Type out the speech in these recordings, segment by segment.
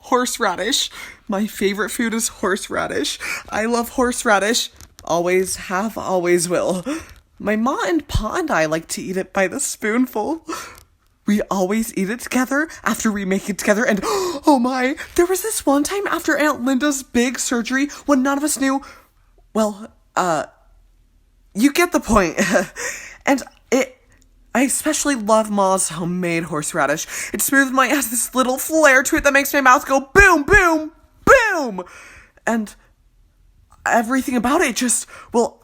Horseradish. My favorite food is horseradish. I love horseradish. Always have, always will. My ma and pa and I like to eat it by the spoonful. We always eat it together after we make it together, and oh my, there was this one time after Aunt Linda's big surgery when none of us knew, well, you get the point. And I especially love Ma's homemade horseradish. It's smooth and has this little flair to it that makes my mouth go boom, boom, boom. And everything about it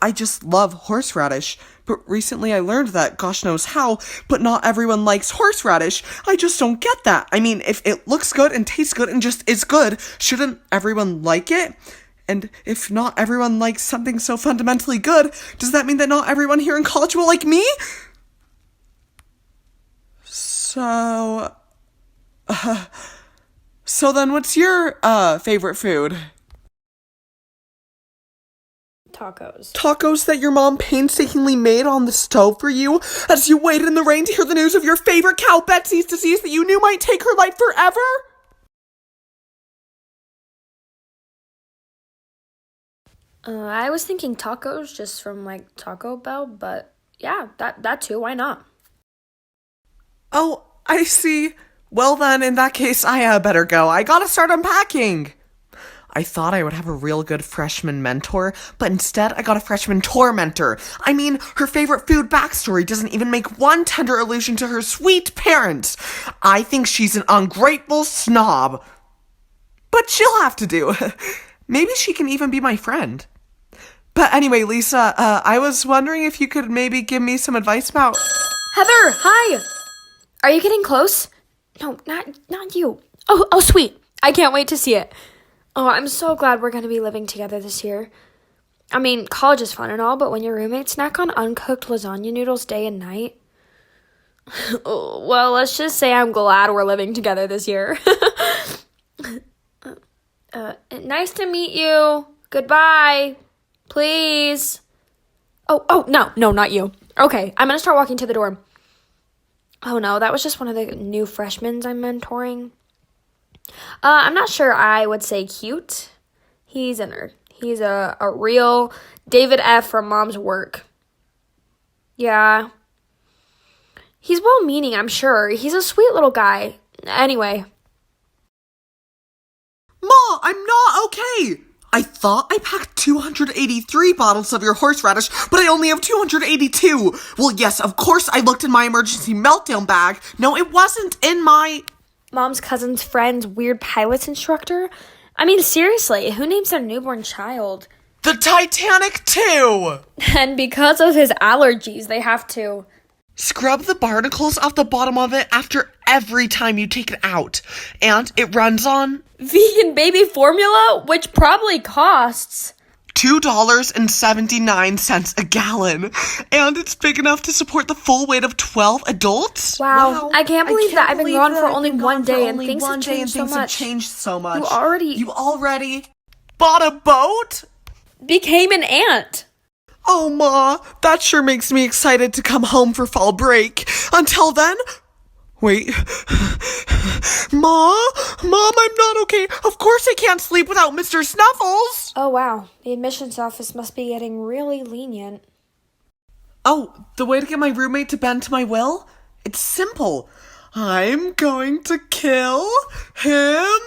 I just love horseradish. But recently I learned that, gosh knows how, but not everyone likes horseradish. I just don't get that. I mean, if it looks good and tastes good and just is good, shouldn't everyone like it? And if not everyone likes something so fundamentally good, does that mean that not everyone here in college will like me? So then what's your, favorite food? Tacos. Tacos that your mom painstakingly made on the stove for you as you waited in the rain to hear the news of your favorite cow Betsy's disease that you knew might take her life forever? I was thinking tacos just from, Taco Bell, but yeah, that too, why not? Oh, I see. Well then, in that case, I better go. I gotta start unpacking. I thought I would have a real good freshman mentor, but instead I got a freshman tormentor. I mean, her favorite food backstory doesn't even make one tender allusion to her sweet parents. I think she's an ungrateful snob. But she'll have to do. Maybe she can even be my friend. But anyway, Lisa, I was wondering if you could maybe give me some advice about... Heather, hi! Are you getting close? No, not you. Oh, sweet. I can't wait to see it. Oh, I'm so glad we're going to be living together this year. I mean, college is fun and all, but when your roommates snack on uncooked lasagna noodles day and night... Oh, well, let's just say I'm glad we're living together this year. Nice to meet you. Goodbye. Please. Oh, no, not you. Okay, I'm going to start walking to the dorm. Oh no, that was just one of the new freshmen I'm mentoring. I'm not sure I would say cute. He's a nerd. He's a real David F. from Mom's Work. Yeah. He's well-meaning, I'm sure. He's a sweet little guy. Anyway. Ma, I'm not okay! I thought I packed 283 bottles of your horseradish, but I only have 282. Well, yes, of course I looked in my emergency meltdown bag. No, it wasn't in my... Mom's cousin's friend's weird pilot's instructor? I mean, seriously, who names their newborn child? The Titanic, too! And because of his allergies, they have to... Scrub the barnacles off the bottom of it after every time you take it out. And it runs on... vegan baby formula, which probably costs... $2.79 a gallon. And it's big enough to support the full weight of 12 adults? Wow. I can't believe that I've been gone for only one day and things have changed so much. You already bought a boat? Became an aunt. Oh, Ma, that sure makes me excited to come home for fall break. Until then... Wait. Mom, I'm not okay. Of course I can't sleep without Mr. Snuffles. Oh, wow. The admissions office must be getting really lenient. Oh, the way to get my roommate to bend to my will? It's simple. I'm going to kill him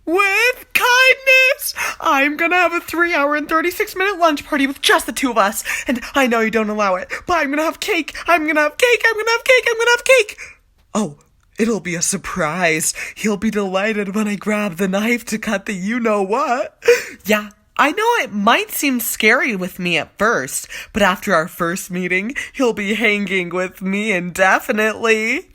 with kindness. I'm gonna have a 3-hour and 36-minute lunch party with just the two of us. And I know you don't allow it, but I'm gonna have cake. Oh, it'll be a surprise. He'll be delighted when I grab the knife to cut the you-know-what. Yeah, I know it might seem scary with me at first, but after our first meeting, he'll be hanging with me indefinitely.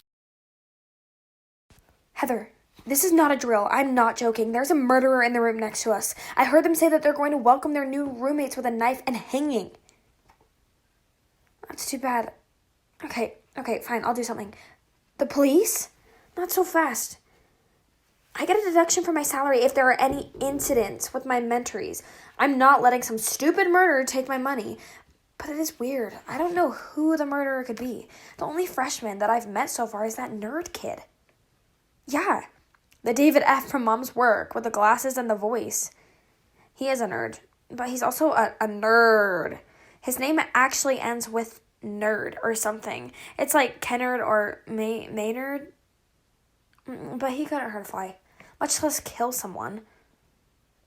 Heather, this is not a drill. I'm not joking. There's a murderer in the room next to us. I heard them say that they're going to welcome their new roommates with a knife and hanging. That's too bad. Okay, fine. I'll do something. The police? Not so fast. I get a deduction from my salary if there are any incidents with my mentorees. I'm not letting some stupid murderer take my money. But it is weird. I don't know who the murderer could be. The only freshman that I've met so far is that nerd kid. Yeah, The David F. from Mom's Work with the glasses and the voice. He is a nerd, but he's also a nerd. His name actually ends with nerd or something. It's like Kennard or Maynard, but he couldn't hurt a fly, much less kill someone.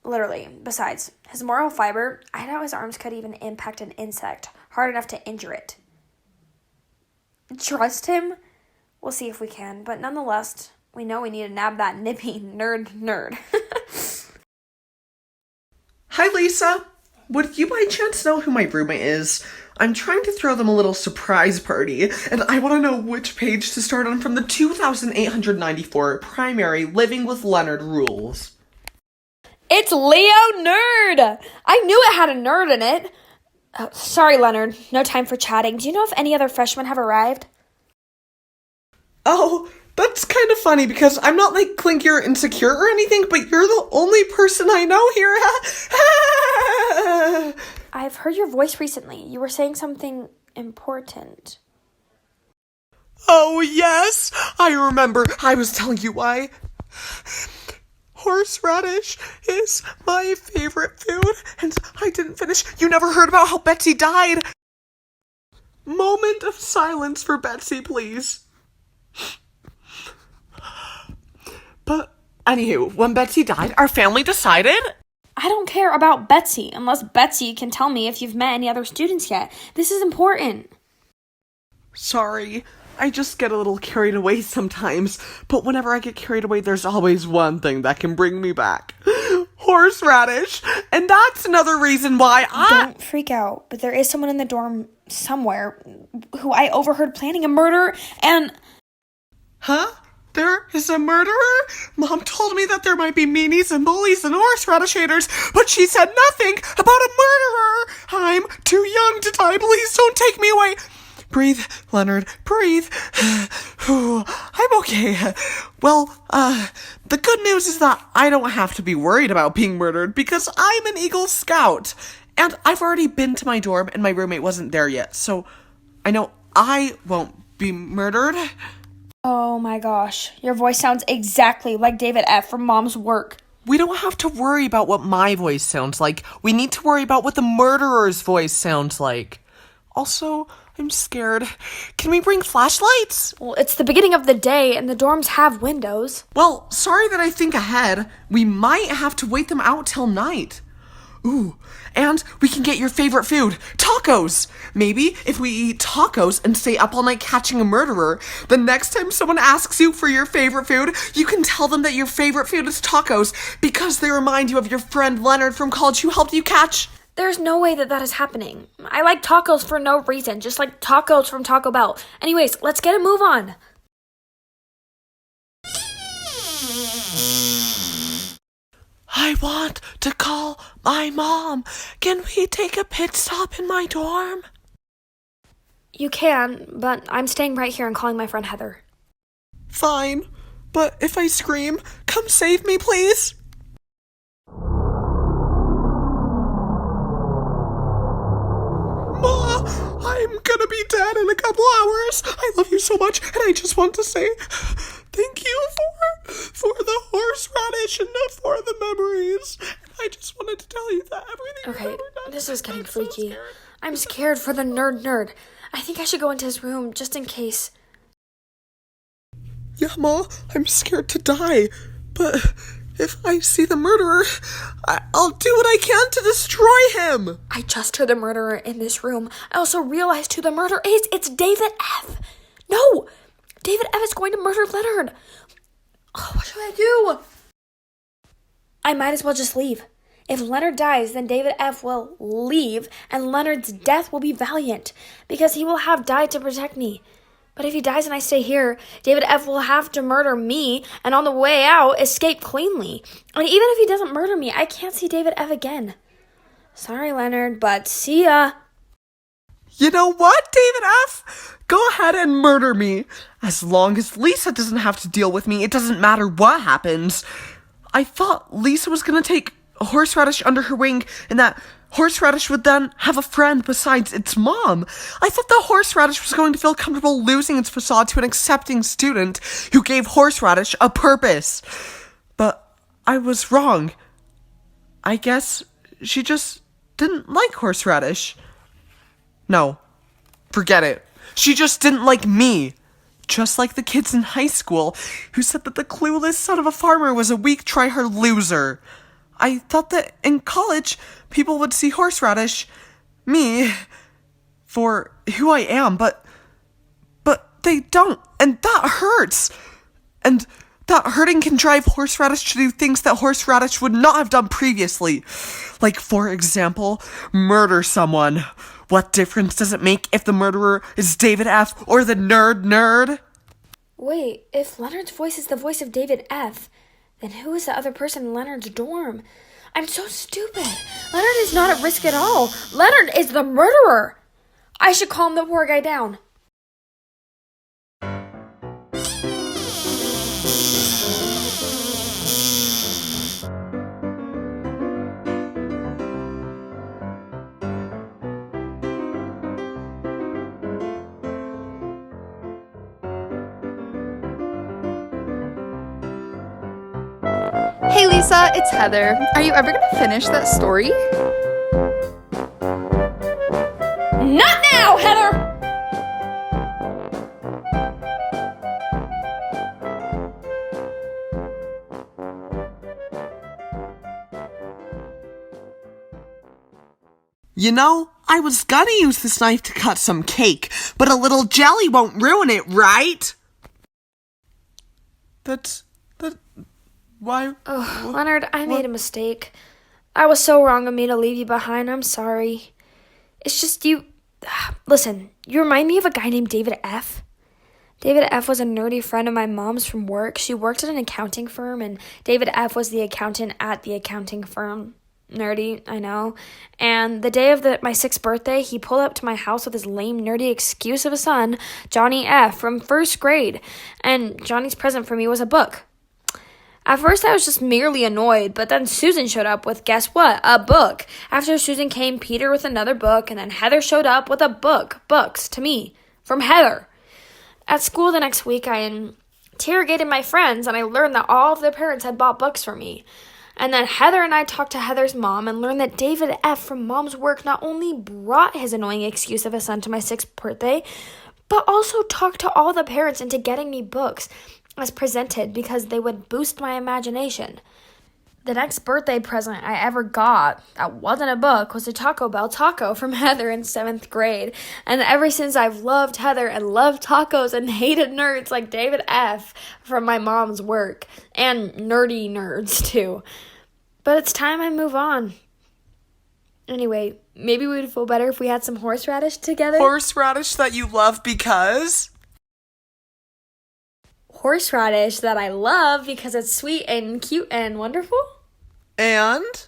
Literally. Besides, his moral fiber, I doubt his arms could even impact an insect hard enough to injure it. Trust him? We'll see if we can, but nonetheless, we know we need to nab that nippy nerd. Hi, Lisa. Would you by chance know who my roommate is? I'm trying to throw them a little surprise party, and I want to know which page to start on from the 2,894 primary Living with Leonard rules. It's Leo Nerd! I knew it had a nerd in it. Oh, sorry, Leonard. No time for chatting. Do you know if any other freshmen have arrived? Oh, that's kind of funny because I'm not like clinky or insecure or anything, but you're the only person I know here. I've heard your voice recently. You were saying something important. Oh, yes. I remember. I was telling you why. Horseradish is my favorite food, and I didn't finish. You never heard about how Betsy died? Moment of silence for Betsy, please. But, anywho, when Betsy died, our family decided... I don't care about Betsy, unless Betsy can tell me if you've met any other students yet. This is important. Sorry, I just get a little carried away sometimes, but whenever I get carried away, there's always one thing that can bring me back. Horseradish! And that's another reason why Don't freak out, but there is someone in the dorm somewhere who I overheard planning a murder, and... Huh? There is a murderer? Mom told me that there might be meanies and bullies and horseradish haters, but she said nothing about a murderer! I'm too young to die, please don't take me away! Breathe, Leonard, breathe. I'm okay. Well, the good news is that I don't have to be worried about being murdered because I'm an Eagle Scout. And I've already been to my dorm and my roommate wasn't there yet, so I know I won't be murdered. Oh my gosh, your voice sounds exactly like David F. from Mom's Work. We don't have to worry about what my voice sounds like. We need to worry about what the murderer's voice sounds like. Also, I'm scared. Can we bring flashlights? Well, it's the beginning of the day and the dorms have windows. Well, sorry that I think ahead. We might have to wait them out till night. Ooh, and we can get your favorite food, tacos. Maybe if we eat tacos and stay up all night catching a murderer, the next time someone asks you for your favorite food, you can tell them that your favorite food is tacos because they remind you of your friend Leonard from college who helped you catch... There's no way that is happening. I like tacos for no reason, just like tacos from Taco Bell. Anyways, let's get a move on. I want to call my mom. Can we take a pit stop in my dorm? You can, but I'm staying right here and calling my friend Heather. Fine, but if I scream, come save me, please. Ma, I'm gonna be dead in a couple hours. I love you so much, and I just want to say thank you for the horseradish and for the memories. I just wanted to tell you that everything. Okay, this is getting freaky. I'm scared for the nerd. I think I should go into his room just in case. Yeah, Ma, I'm scared to die, but if I see the murderer, I'll do what I can to destroy him. I just heard the murderer in this room. I also realized who the murderer is. It's David F. No! David F. is going to murder Leonard. Oh, what should I do? I might as well just leave. If Leonard dies, then David F. will leave, and Leonard's death will be valiant, because he will have died to protect me. But if he dies and I stay here, David F. will have to murder me, and on the way out, escape cleanly. And even if he doesn't murder me, I can't see David F. again. Sorry, Leonard, but see ya. You know what, David F.? Go ahead and murder me. As long as Lisa doesn't have to deal with me, it doesn't matter what happens. I thought Lisa was gonna take horseradish under her wing, and that horseradish would then have a friend besides its mom. I thought the horseradish was going to feel comfortable losing its facade to an accepting student who gave horseradish a purpose. I was wrong. I guess she just didn't like horseradish. No, forget it. She just didn't like me. Just like the kids in high school who said that the clueless son of a farmer was a weak, try-hard loser. I thought that in college, people would see horseradish, me, for who I am, but they don't, and that hurts. And that hurting can drive horseradish to do things that horseradish would not have done previously. Like, for example, murder someone. What difference does it make if the murderer is David F. or the nerd? Wait, if Leonard's voice is the voice of David F., then who is the other person in Leonard's dorm? I'm so stupid. Leonard is not at risk at all. Leonard is the murderer. I should calm the poor guy down. Hey Lisa, it's Heather. Are you ever gonna finish that story? Not now, Heather! You know, I was gonna use this knife to cut some cake, but a little jelly won't ruin it, right? Why? Oh, Leonard, I made a mistake. I was so wrong of me to leave you behind. I'm sorry. It's just you... Listen, you remind me of a guy named David F. David F. was a nerdy friend of my mom's from work. She worked at an accounting firm, and David F. was the accountant at the accounting firm. Nerdy, I know. And the day of my 6th birthday, he pulled up to my house with his lame, nerdy excuse of a son, Johnny F., from 1st grade. And Johnny's present for me was a book. At first, I was just merely annoyed, but then Susan showed up with, guess what, a book. After Susan came Peter with another book, and then Heather showed up with a book. Books, to me, from Heather. At school the next week, I interrogated my friends, and I learned that all of their parents had bought books for me. And then Heather and I talked to Heather's mom and learned that David F. from Mom's work not only brought his annoying excuse of a son to my 6th birthday, but also talked to all the parents into getting me books as presented because they would boost my imagination. The next birthday present I ever got that wasn't a book was a Taco Bell taco from Heather in 7th grade. And ever since I've loved Heather and loved tacos and hated nerds like David F. from my mom's work. And nerdy nerds too. But it's time I move on. Anyway, maybe we would feel better if we had some horseradish together. Horseradish that you love because? Horseradish that I love because it's sweet and cute and wonderful. And?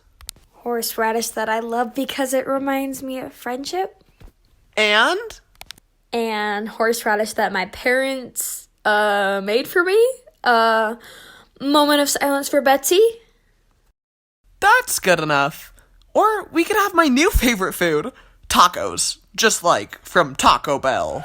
Horseradish that I love because it reminds me of friendship. And? And horseradish that my parents made for me. Moment of silence for Betsy. That's good enough. Or we could have my new favorite food, tacos, just like from Taco Bell.